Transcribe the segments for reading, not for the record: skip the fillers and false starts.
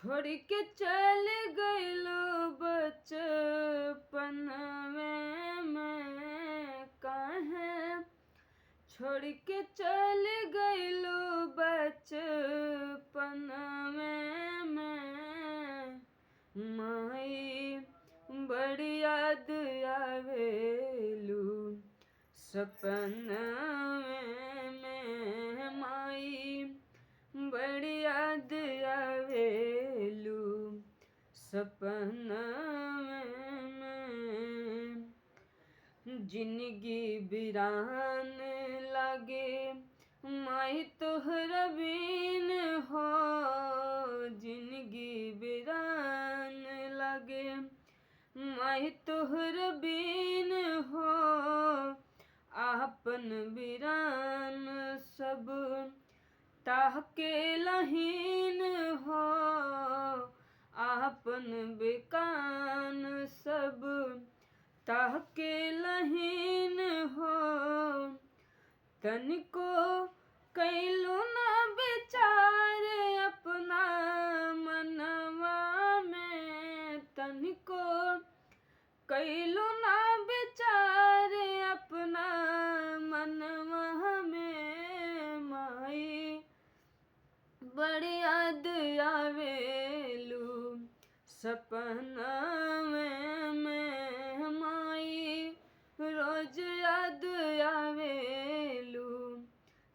छोड़ के चल गइलो बचपन में मैं काहे छोड़ के चल गइलो बचपन में मैं माई बड़ी याद आवेलू सपन में माई बड़ी याद आवेलू सपन में जिंदगी बिरान लागे माई तोहरा बिन हो जिंदगी बिरान लागे माई तोहरा बिन हो आपन बिरान सब ताके लहीन हो आपन बेकान सब ताके लहीन हो तनिको कैलू ना विचार अपना मनवा में तनिको कैलू ना विचार अपना मनवा में माई बड़ी याद आवेलू सपना में माई रोज याद आवेलू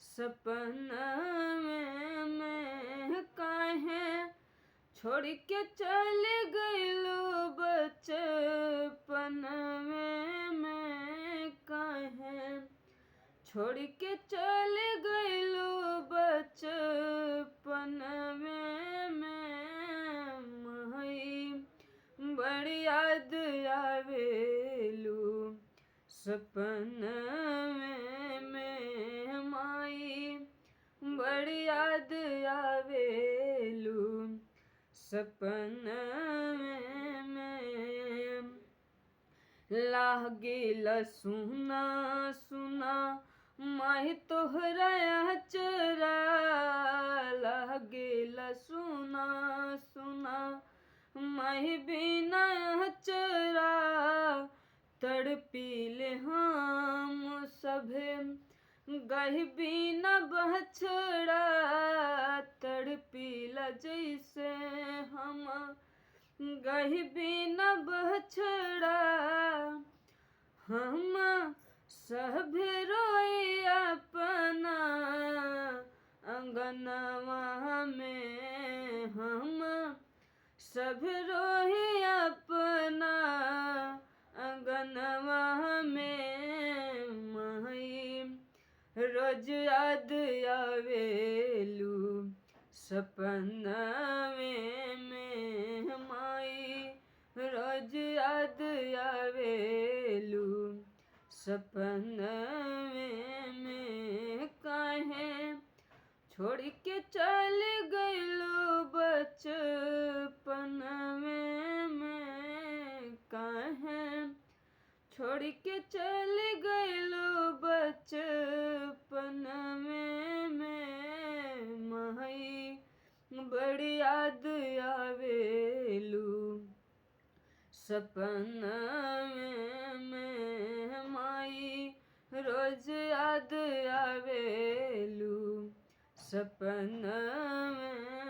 सपना में काहे छोड़ के चल गइलो बचपन में मैं काहे छोड़ के चल गइलो बचपन में मैं माई बड़ी याद आवेलू सपन में माई बड़ी याद आवेलू सपन में लागेला सुना सुना माही तोहरा चरा लागेला सुना सुना माही बिना चरा तड़पीले हम सभे गही बिना बछड़ा तड़पीला जैसे हम गही बिना बछड़ा हम सब रोई अपना अंगनवा में हम सब रोई अपना अंगनवा में माई रोज याद आवेलू सपना में माई रोज याद आवेलू सपना में काहे छोड़ के चल गइलो बचपन में मैं काहे छोड़ के चल गइलो बचपन में मैं माई बड़ी याद आवेलू सपना में माई रोज याद आवेलू सपना में